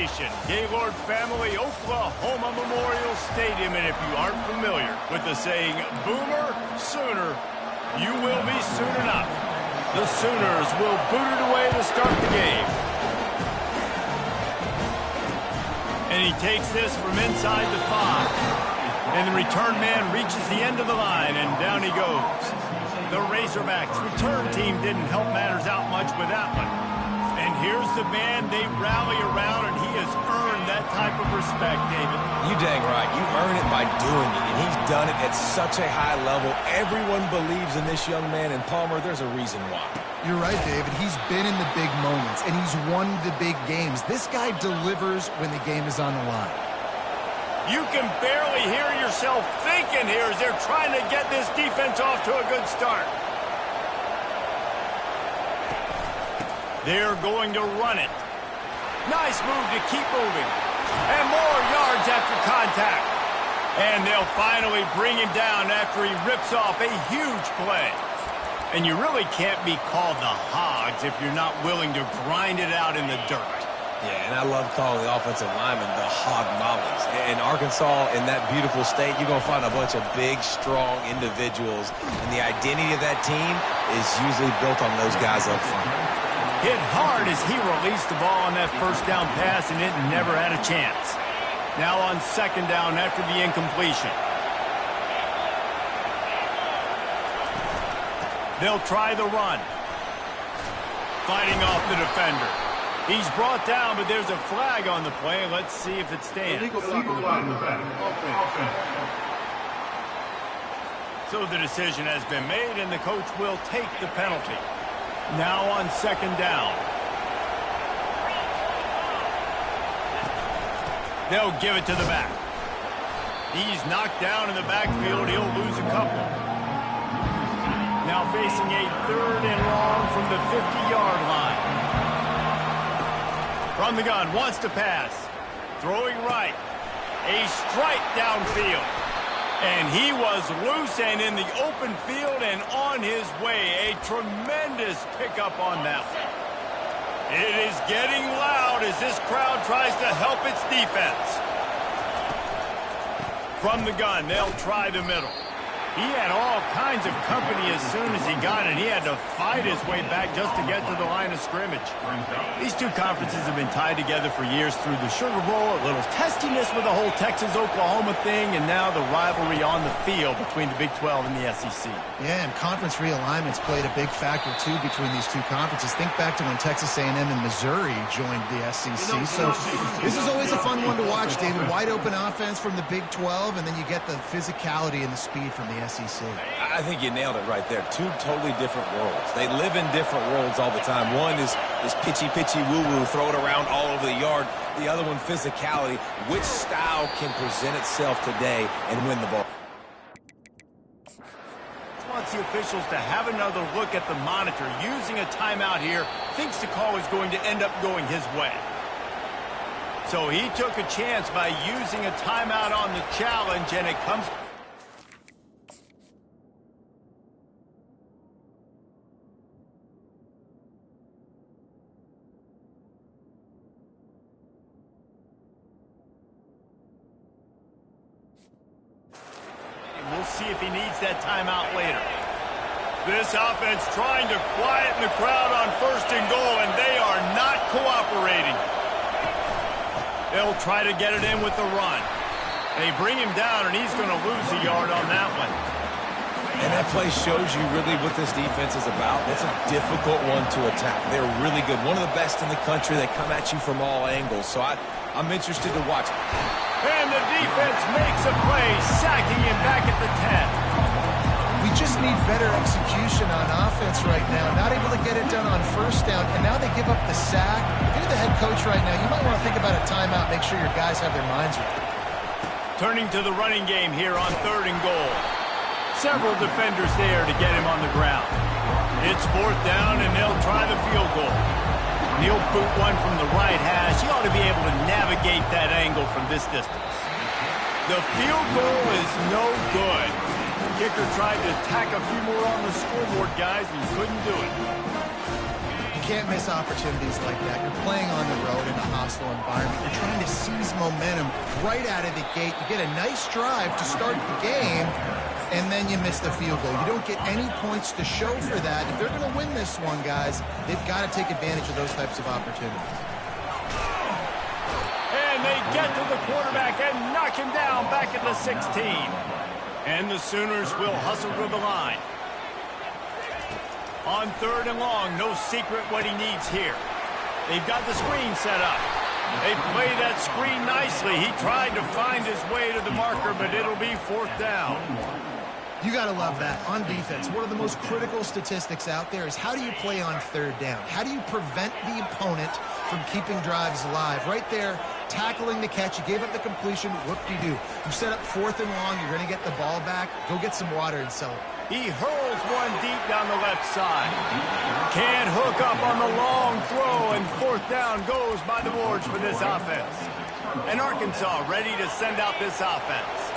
location, Gaylord family, Oklahoma Memorial Stadium. And if you aren't familiar with the saying, Boomer Sooner, you will be soon enough. The Sooners will boot it away to start the game. And he takes this from inside the 5. And the return man reaches the end of the line, and down he goes. The Razorbacks return team didn't help matters out much with that one. And here's the man they rally around, and he has earned that type of respect, David. You dang right. You earn it by doing it, and he's done it at such a high level. Everyone believes in this young man, and Palmer, there's a reason why. You're right, David. He's been in the big moments, and he's won the big games. This guy delivers when the game is on the line. You can barely hear yourself thinking here as they're trying to get this defense off to a good start. They're going to run it. Nice move to keep moving. And more yards after contact. And they'll finally bring him down after he rips off a huge play. And you really can't be called the Hogs if you're not willing to grind it out in the dirt. Yeah, and I love calling the offensive linemen the hog mollies. In Arkansas, in that beautiful state, you're going to find a bunch of big, strong individuals. And the identity of that team is usually built on those guys up front. Hit hard as he released the ball on that first down pass, and it never had a chance. Now on second down after the incompletion. They'll try the run. Fighting off the defender. He's brought down, but there's a flag on the play. Let's see if it stands. So the decision has been made, and the coach will take the penalty. Now on second down. They'll give it to the back. He's knocked down in the backfield. He'll lose a couple. Now facing a 3rd and long from the 50-yard line. From the gun, wants to pass. Throwing right. A strike downfield. And he was loose and in the open field and on his way. A tremendous pickup on that one. It is getting loud as this crowd tries to help its defense. From the gun, they'll try the middle. He had all kinds of company as soon as he got it. He had to fight his way back just to get to the line of scrimmage. These two conferences have been tied together for years through the Sugar Bowl, a little testiness with the whole Texas-Oklahoma thing, and now the rivalry on the field between the Big 12 and the SEC. Yeah, and conference realignments played a big factor, too, between these two conferences. Think back to when Texas A&M and Missouri joined the SEC. So this is always a fun one to watch, David. Wide open offense from the Big 12, and then you get the physicality and the speed from the SEC. I think you nailed it right there. Two totally different worlds. They live in different worlds all the time. One is pitchy, woo-woo, throw it around all over the yard. The other one, physicality. Which style can present itself today and win the ball? Wants the officials to have another look at the monitor. Using a timeout here, thinks the call is going to end up going his way. So he took a chance by using a timeout on the challenge, and it comes... We'll see if he needs that timeout later. This offense trying to quieten the crowd on 1st and goal, and they are not cooperating. They'll try to get it in with the run. They bring him down, and he's going to lose a yard on that one. And that play shows you really what this defense is about. It's a difficult one to attack. They're really good. One of the best in the country. They come at you from all angles. So I'm interested to watch. And the defense makes a play, sacking him back at the 10. We just need better execution on offense right now. Not able to get it done on 1st down, and now they give up the sack. If you're the head coach right now, you might want to think about a timeout, make sure your guys have their minds right. Turning to the running game here on 3rd and goal. Several defenders there to get him on the ground. It's 4th down, and they'll try the field goal. He'll boot one from the right hash. He ought to be able to navigate that angle from this distance. The field goal is no good. The kicker tried to tack a few more on the scoreboard, guys, and couldn't do it. You can't miss opportunities like that. You're playing on the road in a hostile environment. You're seize momentum right out of the gate. You get a nice drive to start the game, and then you miss the field goal. You don't get any points to show for that. If they're going to win this one, guys, they've got to take advantage of those types of opportunities. And they get to the quarterback and knock him down back at the 16. And the Sooners will hustle to the line. On 3rd and long, no secret what he needs here. They've got the screen set up. They play that screen nicely. He tried to find his way to the marker, but it'll be 4th down. You got to love that. On defense, one of the most critical statistics out there is how do you play on 3rd down? How do you prevent the opponent from keeping drives alive? Right there, tackling the catch. You gave up the completion. Whoop-de-doo. You set up 4th and long. You're going to get the ball back. Go get some water and sell it. He hurls one deep down the left side. Can't hook up on the long throw, and 4th down goes by the boards for this offense. And Arkansas ready to send out this offense.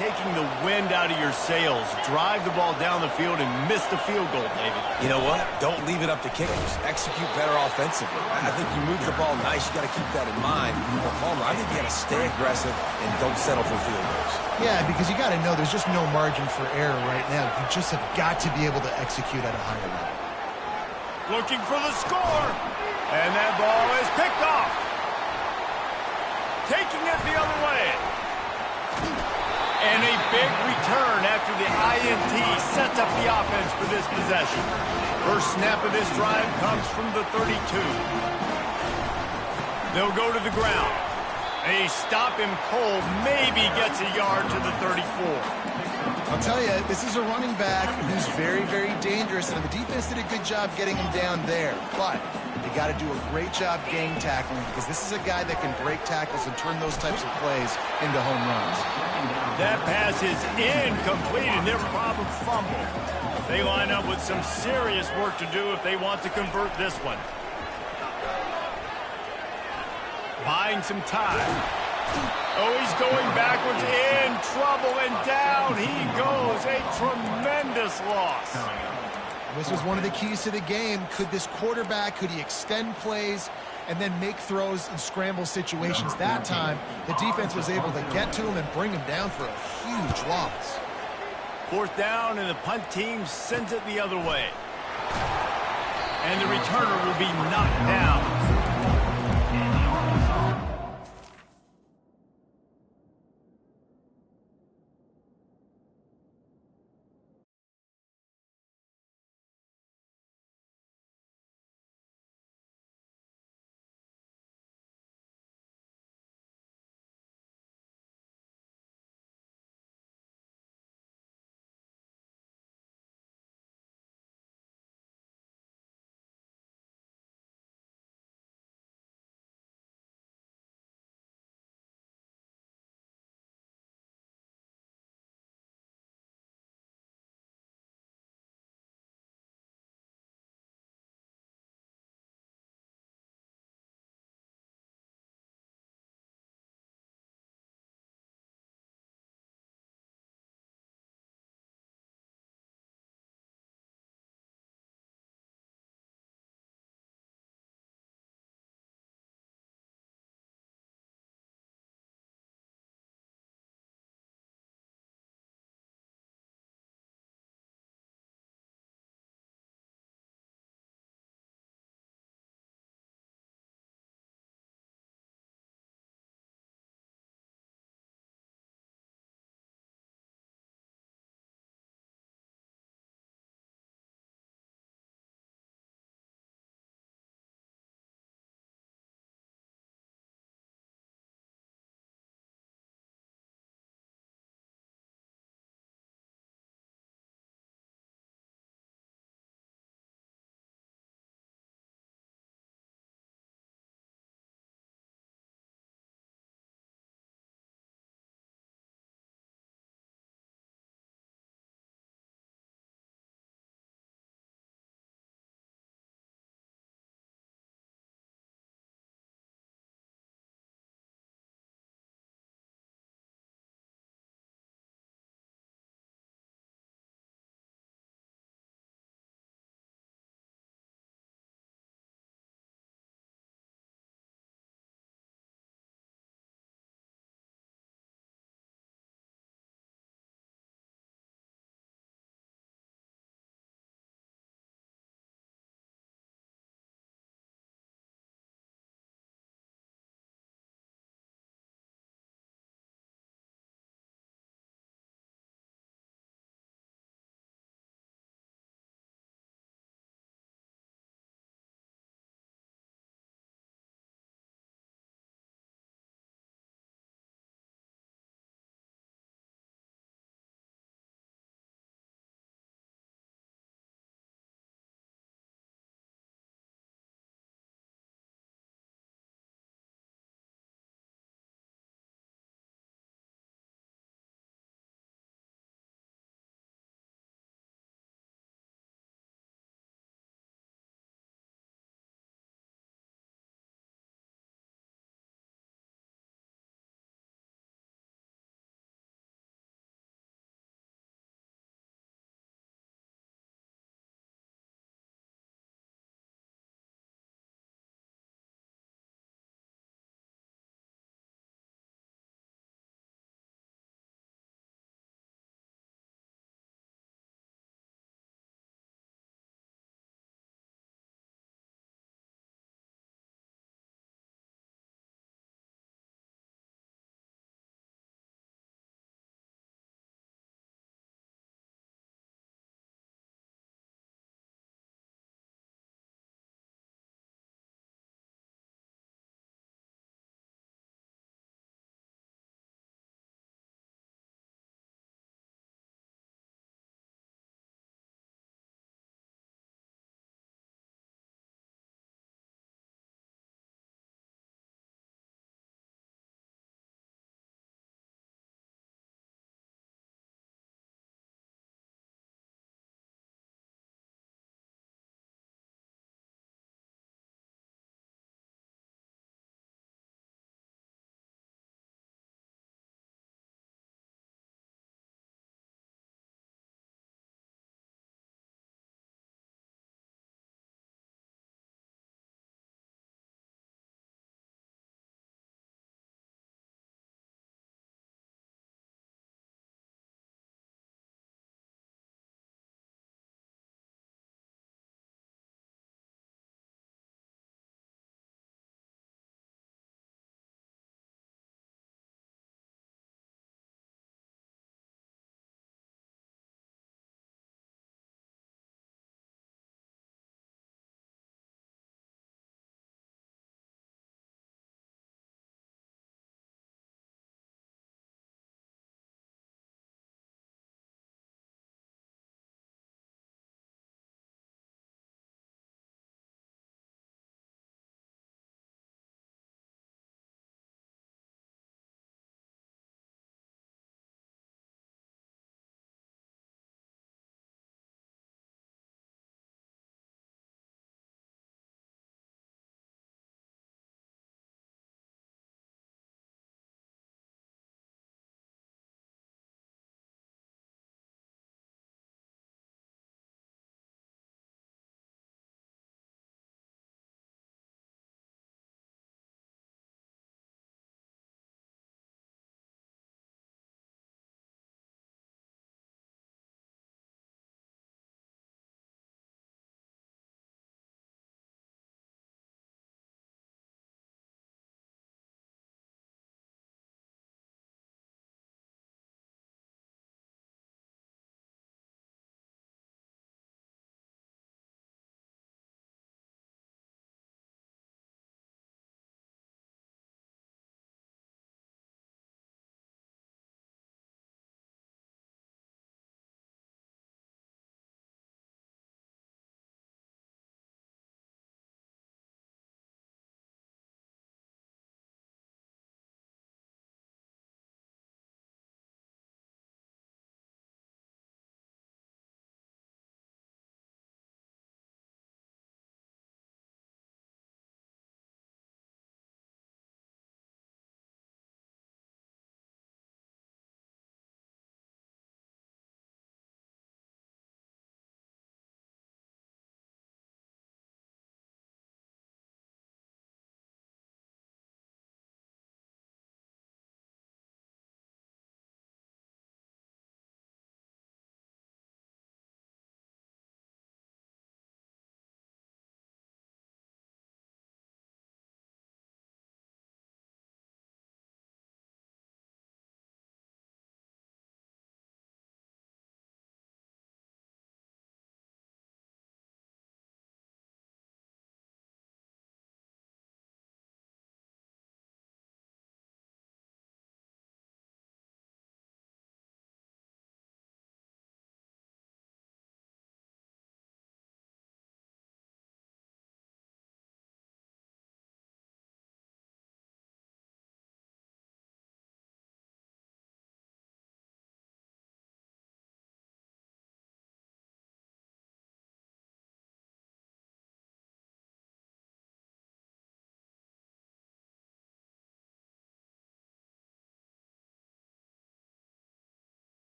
Taking the wind out of your sails. Drive the ball down the field and miss the field goal, David. You know what? Don't leave it up to kickers. Execute better offensively. I think you move the ball nice. You got to keep that in mind. But Palmer, I think you got to stay aggressive and don't settle for field goals. Yeah, because you got to know there's just no margin for error right now. You just have got to be able to execute at a higher level. Looking for the score. And that ball is picked off. Taking it the other way. And a big return after the INT sets up the offense for this possession. First snap of this drive comes from the 32. They'll go to the ground. They stop him cold, maybe gets a yard to the 34. I'll tell you, this is a running back who's very, very dangerous, and the defense did a good job getting him down there. But they got to do a great job gang tackling because this is a guy that can break tackles and turn those types of plays into home runs. That pass is incomplete, and their problem fumble. They line up with some serious work to do if they want to convert this one. Buying some time. Oh, he's going backwards, in trouble, and down he goes. A tremendous loss. This was one of the keys to the game. Could this quarterback, could he extend plays and then make throws in scramble situations? That time, the defense was able to get to him and bring him down for a huge loss. 4th down, and the punt team sends it the other way. And the returner will be knocked down.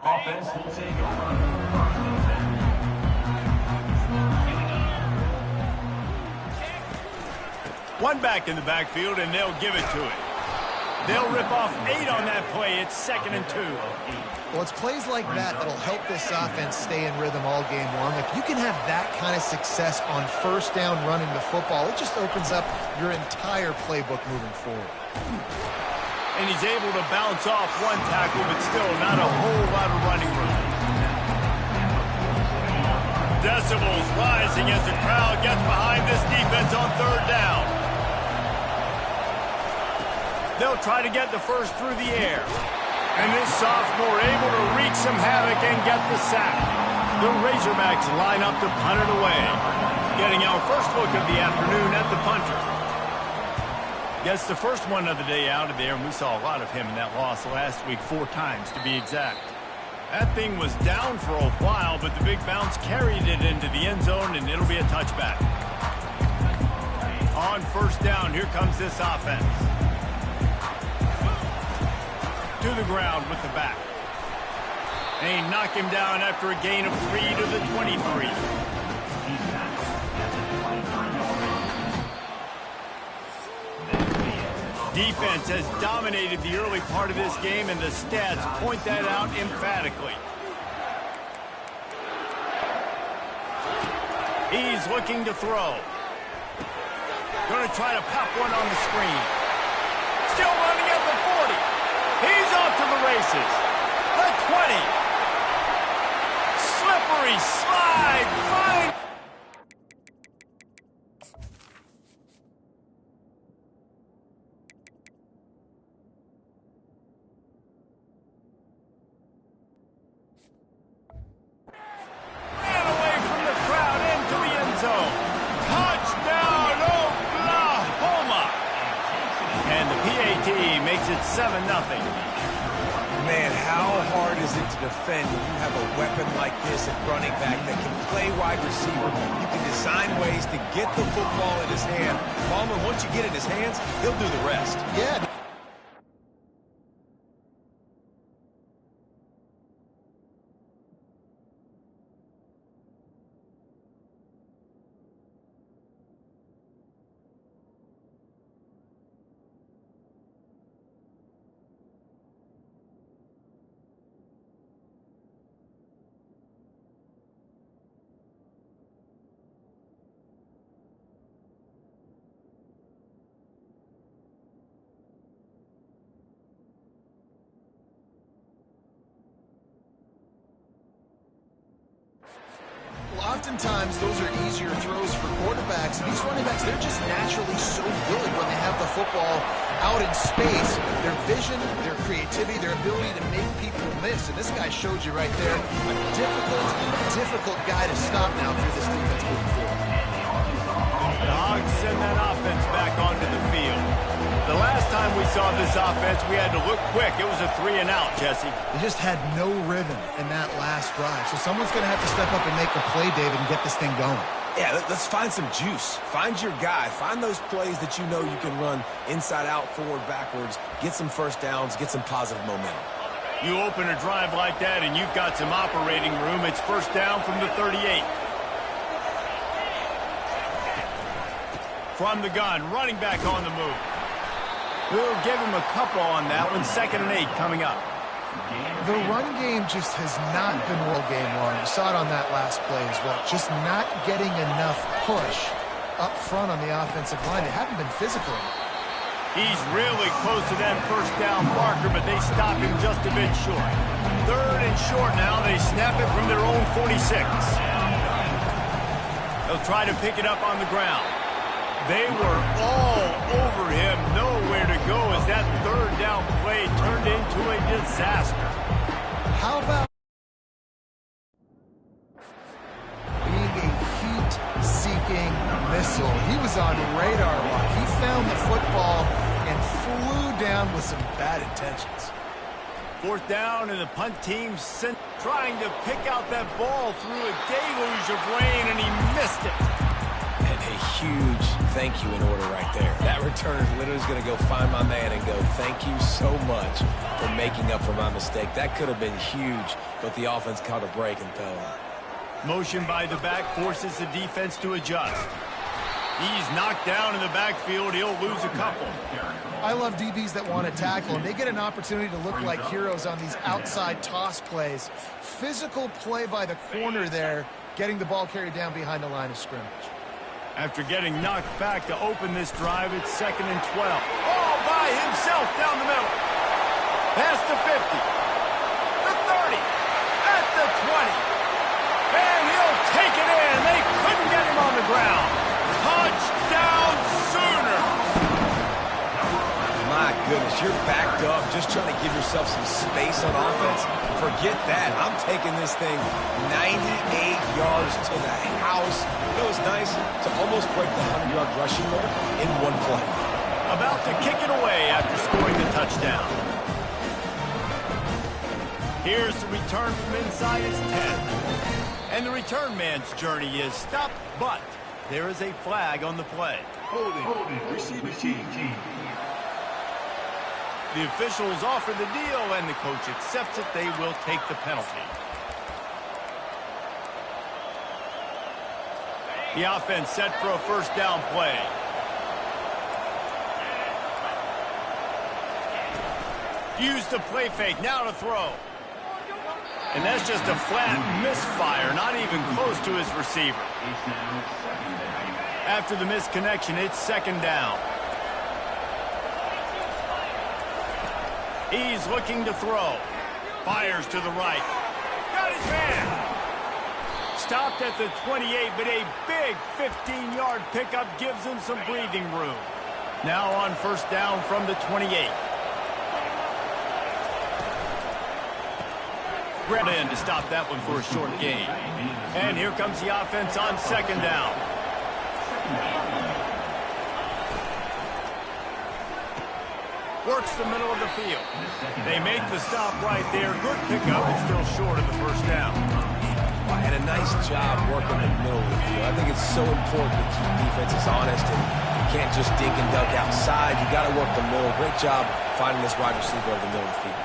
Offense will take over. One back in the backfield, and they'll give it to it. They'll rip off 8 on that play. It's 2nd and 2. Well, it's plays like that that'll help this offense stay in rhythm all game long. If you can have that kind of success on first down running the football, it just opens up your entire playbook moving forward. And he's able to bounce off one tackle, but still not a whole lot of running room. Decibels rising as the crowd gets behind this defense on 3rd down. They'll try to get the first through the air. And this sophomore able to wreak some havoc and get the sack. The Razorbacks line up to punt it away. Getting our first look of the afternoon at the punter. Gets the first one of the day out of there, and we saw a lot of him in that loss last week, 4 times to be exact. That thing was down for a while, but the big bounce carried it into the end zone, and it'll be a touchback. On first down, here comes this offense. To the ground with the back. They knock him down after a gain of 3 to the 23. Defense has dominated the early part of this game, and the stats point that out emphatically. He's looking to throw. Going to try to pop one on the screen. Still running at the 40. He's off to the races. The 20. Slippery slide. Fine. Ran away from the crowd into the end zone. Touchdown, Oklahoma. And the PAT makes it 7-0. Man, how hard is it to defend when you have a weapon like this at running back that can play wide receiver? You can design ways to get the football in his hand. Palmer, once you get it in his hands, he'll do the rest. Yeah. Oftentimes, those are easier throws for quarterbacks. These running backs, they're just naturally so good when they have the football out in space. Their vision, their creativity, their ability to make people miss. And this guy showed you right there a difficult guy to stop now through this defense moving forward. The Hogs send that offense back onto the field. The last time we saw this offense, we had to look quick. It was a 3-and-out, Jesse. They just had no rhythm in that last drive. So someone's going to have to step up and make a play, David, and get this thing going. Yeah, let's find some juice. Find your guy. Find those plays that you know you can run inside out, forward, backwards. Get some first downs. Get some positive momentum. You open a drive like that, and you've got some operating room. It's first down from the 38. From the gun, running back on the move. We'll give him a couple on that one. 2nd and 8 coming up. The run game just has not been well game long. You saw it on that last play as well. Just not getting enough push up front on the offensive line. They haven't been physical. He's really close to that first down marker, but they stop him just a bit short. 3rd and short now. They snap it from their own 46. They'll try to pick it up on the ground. They were all over him, nowhere to go as that 3rd down play turned into a disaster. How about being a heat-seeking missile? He was on radar lock. He found the football and flew down with some bad intentions. 4th down, and the punt team trying to pick out that ball through a deluge of rain, and he missed it. And a huge thank you in order right there. That returner literally is going to go find my man and go, thank you so much for making up for my mistake. That could have been huge, but the offense caught a break and fell on it. Motion by the back forces the defense to adjust. He's knocked down in the backfield. He'll lose a couple. I love DBs that want to tackle, and they get an opportunity to look like heroes on these outside toss plays. Physical play by the corner there, getting the ball carried down behind the line of scrimmage. After getting knocked back to open this drive, it's 2nd and 12. All by himself down the middle. Past the 50. The 30. At the 20. And he'll take it in. They couldn't get him on the ground. Touchdown Sooner. My goodness, you're backed up, just trying to give yourself some space on offense. Forget that. I'm taking this thing 98 yards to the house. It was nice to almost break the 100-yard rushing mark in one play. About to kick it away after scoring the touchdown. Here's the return from inside his 10. And the return man's journey is stopped, but there is a flag on the play. Holding, receiving team. The officials offer the deal, and the coach accepts it. They will take the penalty. The offense set for a first down play. Use the play fake, now to throw. And that's just a flat misfire, not even close to his receiver. After the misconnection, it's 2nd down. He's looking to throw. Fires to the right. Got his man. Stopped at the 28, but a big 15-yard pickup gives him some breathing room. Now on first down from the 28. Grab in to stop that one for a short gain. And here comes the offense on 2nd down. Works the middle of the field. They make the stop right there. Good pickup, but still short of the first down. And a nice job working the middle of the field. I think it's so important to keep defenses honest, and you can't just dink and dunk outside. You got to work the middle. Great job finding this wide receiver over the middle of the field.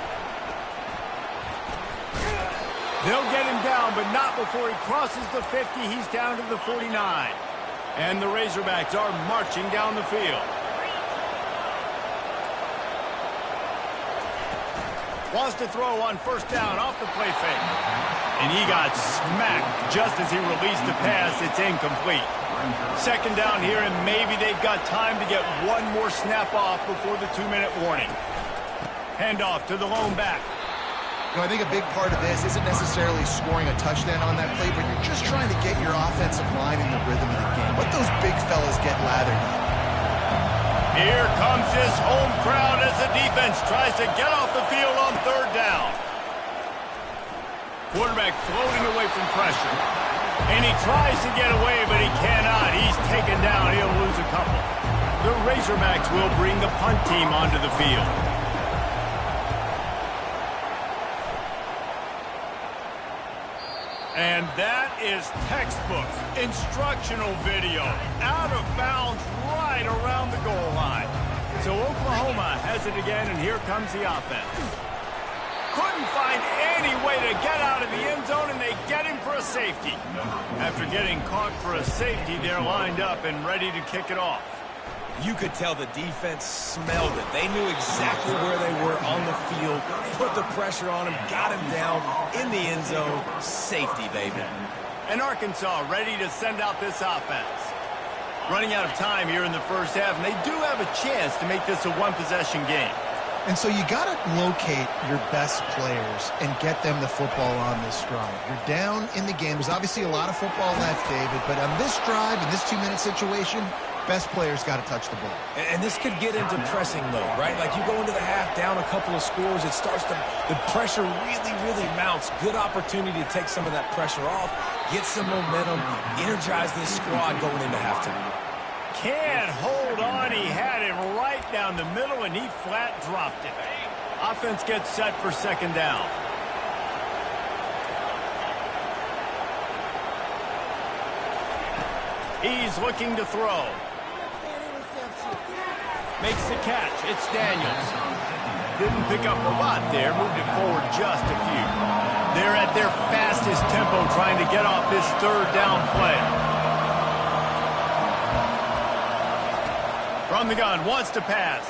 They'll get him down, but not before he crosses the 50. He's down to the 49. And the Razorbacks are marching down the field. Wants to throw on first down off the play fake. And he got smacked just as he released the pass. It's incomplete. 2nd down here, and maybe they've got time to get one more snap off before the 2-minute warning. Handoff to the lone back. You know, I think a big part of this isn't necessarily scoring a touchdown on that play, but you're just trying to get your offensive line in the rhythm of the game. Let those big fellas get lathered up. Here comes his home crowd as the defense tries to get off the field on 3rd down. Quarterback floating away from pressure. And he tries to get away, but he cannot. He's taken down. He'll lose a couple. The Razorbacks will bring the punt team onto the field. And that is textbook instructional video. Out of bounds right around the goal line. So Oklahoma has it again, and here comes the offense. Couldn't find any way to get out of the end zone, and they get him for a safety. After getting caught for a safety, they're lined up and ready to kick it off. You could tell the defense smelled it. They knew exactly where they were on the field, put the pressure on him, got him down in the end zone. Safety, baby. And Arkansas ready to send out this offense. Running out of time here in the first half, and they do have a chance to make this a one-possession game. And so you got to locate your best players and get them the football on this drive. You're down in the game. There's obviously a lot of football left, David, but on this drive, in this 2-minute situation, best players got to touch the ball. And this could get into pressing mode, right? Like you go into the half down a couple of scores, it starts to, the pressure really mounts. Good opportunity to take some of that pressure off, get some momentum, energize this squad going into halftime. Can't hold on. He had it right down the middle, and he flat dropped it. Offense gets set for 2nd down. He's looking to throw. makes the catch. It's Daniels. Didn't pick up a lot there, moved it forward just a few. They're at their fastest tempo trying to get off this third down play. From the gun, wants to pass.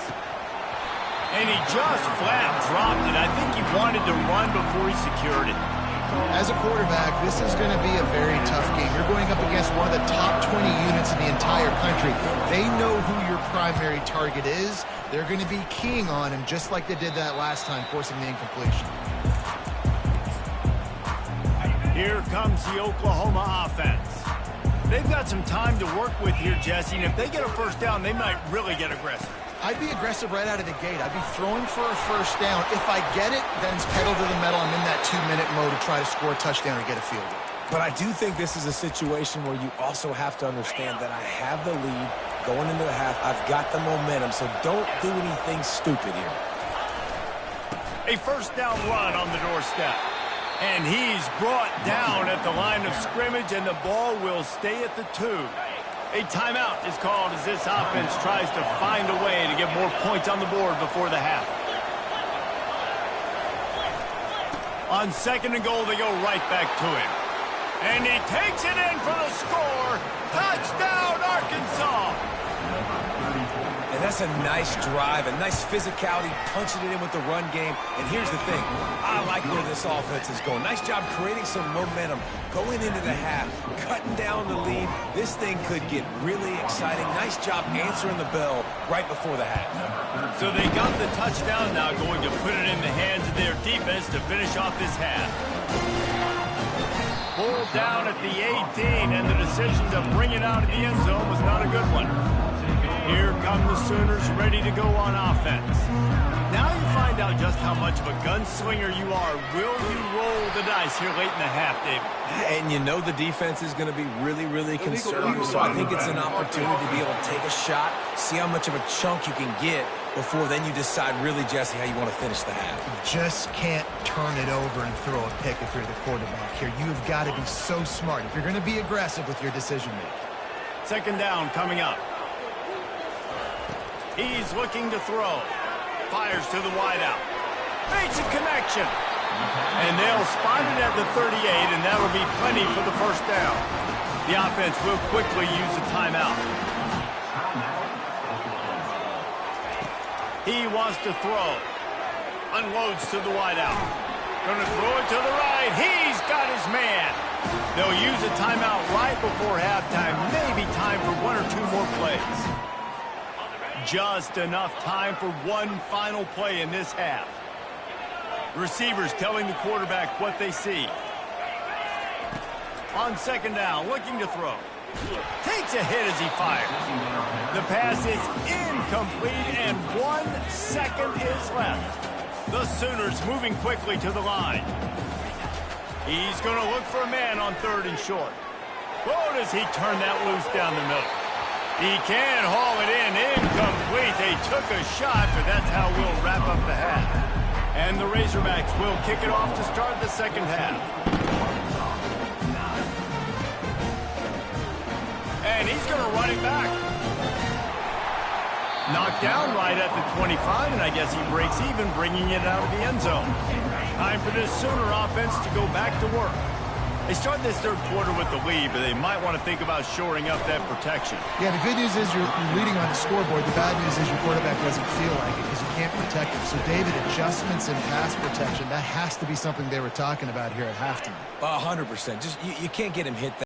And he just flat dropped it. I think he wanted to run before he secured it. As a quarterback, this is going to be a very tough game. You're going up against one of the top 20 units in the entire country. They know who your primary target is. They're going to be keying on him just like they did that last time, forcing the incompletion. Here comes the Oklahoma offense. They've got some time to work with here, Jesse, and if they get a first down, they might really get aggressive. I'd be aggressive right out of the gate. I'd be throwing for a first down. If I get it, then it's pedal to the metal. I'm in that 2-minute mode to try to score a touchdown or get a field goal. But I do think this is a situation where you also have to understand that I have the lead going into the half. I've got the momentum, so don't do anything stupid here. A first down run on the doorstep. And he's brought down at the line of scrimmage, and the ball will stay at the 2. A timeout is called as this offense tries to find a way to get more points on the board before the half. On second and goal, they go right back to him. And he takes it in for the score. Touchdown, Arkansas! And that's a nice drive, a nice physicality, punching it in with the run game. And here's the thing. I like where this offense is going. Nice job creating some momentum, going into the half, cutting down the lead. This thing could get really exciting. Nice job answering the bell right before the half. So they got the touchdown now, going to put it in the hands of their defense to finish off this half. Pulled down at the 18, and the decision to bring it out of the end zone was not a good one. Here come the Sooners ready to go on offense. Now you find out just how much of a gunslinger you are. Will you roll the dice here late in the half, David? And you know the defense is going to be really, really conservative, so I think it's an opportunity to be able to take a shot, see how much of a chunk you can get before then you decide really, Jesse, how you want to finish the half. You just can't turn it over and throw a pick if you're the quarterback here. You've got to be so smart if you're going to be aggressive with your decision-making. Second down coming up. He's looking to throw. Fires to the wideout. Makes a connection. And they'll spot it at the 38, and that'll be plenty for the first down. The offense will quickly use a timeout. He wants to throw. Unloads to the wideout. Going to throw it to the right. He's got his man. They'll use a timeout right before halftime. Maybe time for one or two more plays. Just enough time for one final play in this half. Receivers telling the quarterback what they see. On second down, looking to throw. Takes a hit as he fires. The pass is incomplete, and 1 second is left. The Sooners moving quickly to the line. He's going to look for a man on third and short. Oh, does he turn that loose down the middle? He can haul it in. Incomplete. They took a shot, but that's how we'll wrap up the half. And the Razorbacks will kick it off to start the second half. And he's going to run it back. Knocked down right at the 25, and I guess he breaks even, bringing it out of the end zone. Time for this Sooner offense to go back to work. They start this third quarter with the lead, but they might want to think about shoring up that protection. Yeah, the good news is you're leading on the scoreboard. The bad news is your quarterback doesn't feel like it because you can't protect him. So, David, adjustments in pass protection, that has to be something they were talking about here at halftime. 100%. Just you can't get him hit